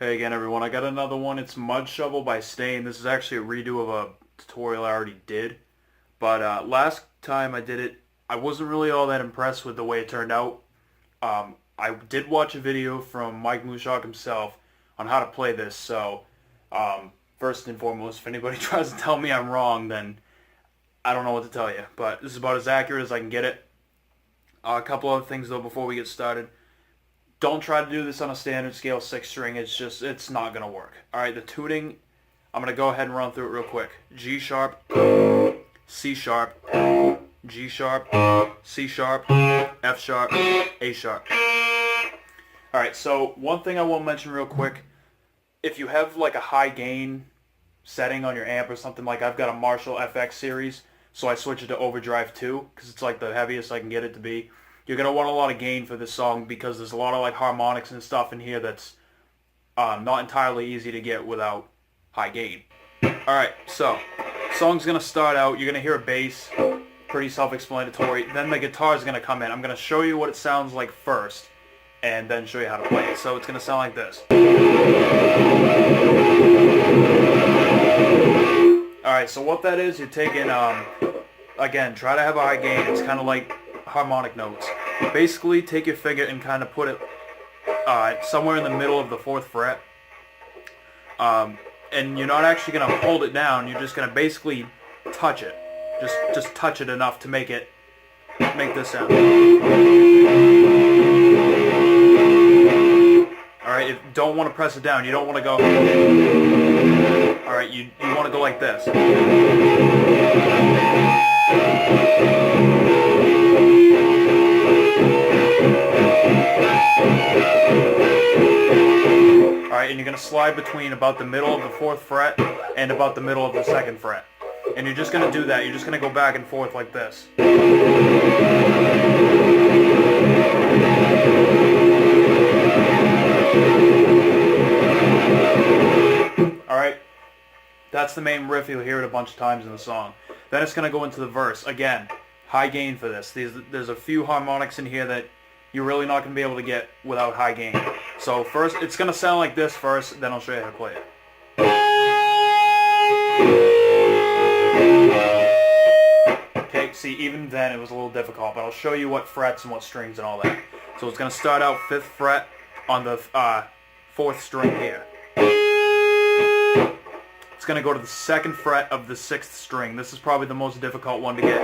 Hey again everyone, I got another one. It's Mudshovel by Stain. This is actually a redo of a tutorial I already did. But last time I did it, I wasn't really all that impressed with the way it turned out. I did watch a video from Mike Mudshovel himself on how to play this, so first and foremost, if anybody tries to tell me I'm wrong, then I don't know what to tell you. But this is about as accurate as I can get it. A couple other things though before we get started. Don't try to do this on a standard scale 6 string. It's not going to work. Alright, the tuning, I'm going to go ahead and run through it real quick. G sharp, C sharp, G sharp, C sharp, F sharp, A sharp. Alright, so one thing I will mention real quick. If you have like a high gain setting on your amp or something, like I've got a Marshall FX series, so I switch it to overdrive 2 because it's like the heaviest I can get it to be. You're going to want a lot of gain for this song because there's a lot of like harmonics and stuff in here that's not entirely easy to get without high gain. Alright, so song's going to start out, you're going to hear a bass, pretty self-explanatory, then the guitar's going to come in. I'm going to show you what it sounds like first and then show you how to play it. So it's going to sound like this. Alright, so what that is, you're taking, again, try to have a high gain. It's kind of like harmonic notes. Basically, take your finger and kind of put it somewhere in the middle of the 4th fret. And you're not actually going to hold it down. You're just going to basically touch it. Just touch it enough to make this sound. Alright, you don't want to press it down. You don't want to go... Alright, you want to go like this. Alright, and you're going to slide between about the middle of the 4th fret and about the middle of the 2nd fret. And you're just going to do that. You're just going to go back and forth like this. Alright, that's the main riff. You'll hear it a bunch of times in the song. Then it's going to go into the verse. Again, high gain for this. There's a few harmonics in here that you're really not going to be able to get without high gain. So first, it's going to sound like this first, then I'll show you how to play it. Okay, see, even then it was a little difficult, but I'll show you what frets and what strings and all that. So it's going to start out 5th fret on the 4th string here. It's going to go to the 2nd fret of the 6th string. This is probably the most difficult one to get.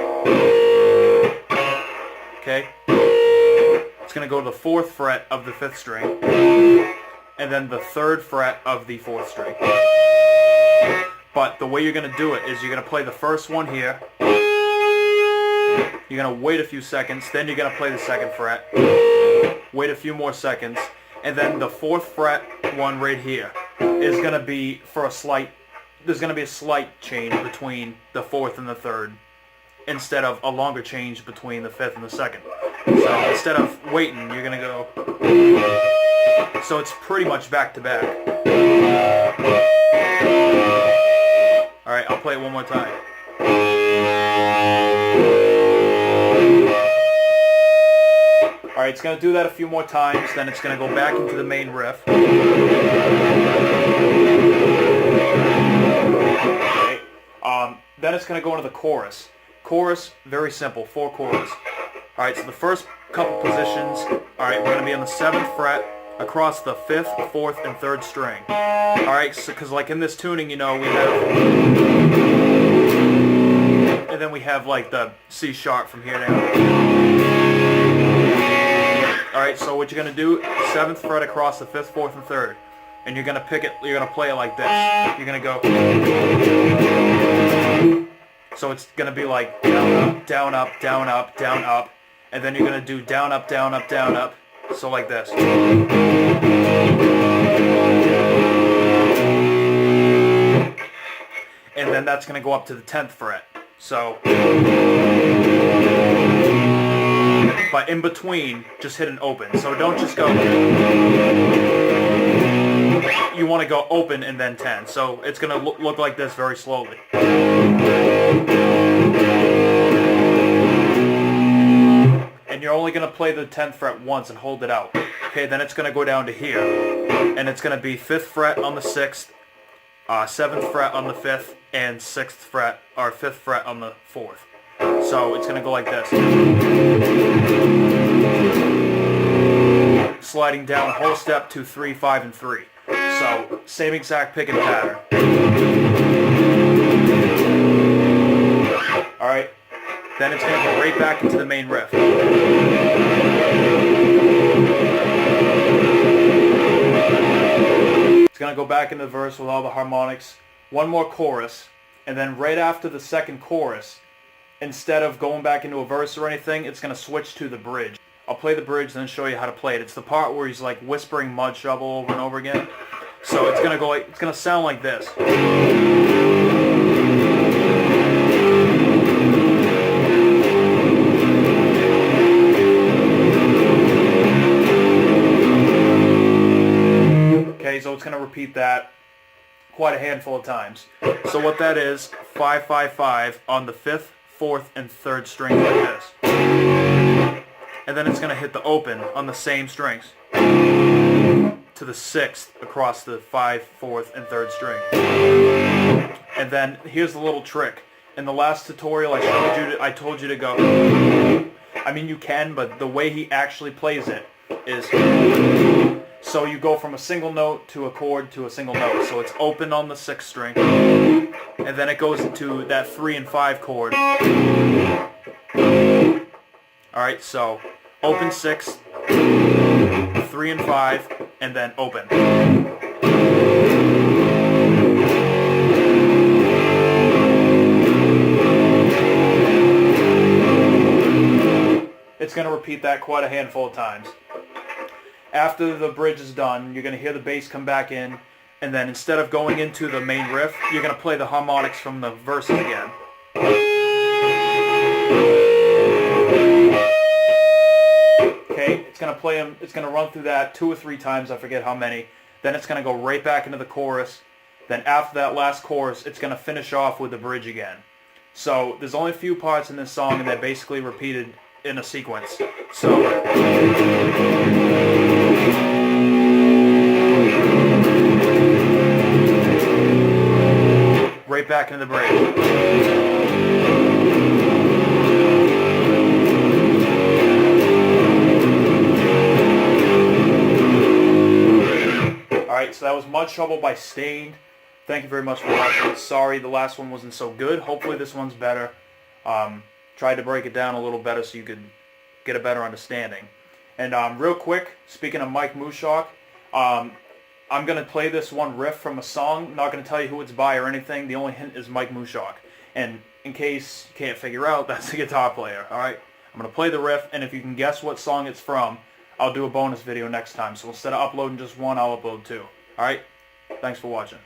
Okay? It's going to go to the 4th fret of the 5th string, and then the 3rd fret of the 4th string. But the way you're going to do it is you're going to play the first one here, you're going to wait a few seconds, then you're going to play the 2nd fret, wait a few more seconds, and then the 4th fret one right here is going to be for a slight, there's going to be a slight change between the 4th and the 3rd, instead of a longer change between the 5th and the 2nd. So instead of waiting, you're going to go... So it's pretty much back to back. Alright, I'll play it one more time. Alright, it's going to do that a few more times, then it's going to go back into the main riff. Okay. Then it's going to go into the chorus. Chorus, very simple, 4 chords. Alright, so the first couple positions, alright, we're going to be on the 7th fret across the 5th, 4th, and 3rd string. Alright, so, because like in this tuning, you know, we have... And then we have like the C sharp from here down. Alright, so what you're going to do, 7th fret across the 5th, 4th, and 3rd. And you're going to pick it, you're going to play it like this. You're going to go... So it's going to be like down, up, down, up, down, up, down, up. And then you're going to do down, up, down, up, down, up. So like this. And then that's going to go up to the 10th fret. So... But in between, just hit an open. So don't just go... You want to go open and then 10. So it's going to look like this very slowly. And you're only going to play the 10th fret once and hold it out. Okay, then it's going to go down to here. and it's going to be 5th fret on the 6th, 7th fret on the 5th, and 6th fret, or 5th fret on the 4th. So it's going to go like this. Sliding down a whole step to 3, 5, and 3. So same exact picking pattern. Alright, then it's going to go right back into the main riff. It's going to go back into the verse with all the harmonics, one more chorus, and then right after the second chorus, instead of going back into a verse or anything, it's going to switch to the bridge. I'll play the bridge and then show you how to play it. It's the part where he's like whispering Mudshovel over and over again. So it's going to go like, it's going to sound like this. Okay, so it's going to repeat that quite a handful of times. So what that is, 5, 5, 5 on the 5th, 4th, and 3rd strings like this. And then it's going to hit the open on the same strings to the 6th across the 5, 4th, and 3rd string. And then here's the little trick. In the last tutorial I told you to go. I mean you can, but the way he actually plays it is so you go from a single note to a chord to a single note. So it's open on the 6th string, and then it goes into that 3 and 5 chord. Alright, so open 6, 3 and 5, and then open. It's going to repeat that quite a handful of times. After the bridge is done, you're going to hear the bass come back in, and then instead of going into the main riff, you're going to play the harmonics from the verses again. Okay, it's going to play them, it's going to run through that 2 or 3 times, I forget how many. Then it's going to go right back into the chorus. Then after that last chorus, it's going to finish off with the bridge again. So there's only a few parts in this song, and they're basically repeated in a sequence. So right back into the bridge. Alright, so that was Mudshovel by Stained. Thank you very much for watching. Sorry the last one wasn't so good. Hopefully this one's better. Tried to break it down a little better so you could get a better understanding. And real quick, speaking of Mike Mushok, I'm going to play this one riff from a song. I'm not going to tell you who it's by or anything. The only hint is Mike Mushok. And in case you can't figure out, that's the guitar player. Alright? I'm going to play the riff, and if you can guess what song it's from, I'll do a bonus video next time. So instead of uploading just one, I'll upload 2. Alright? Thanks for watching.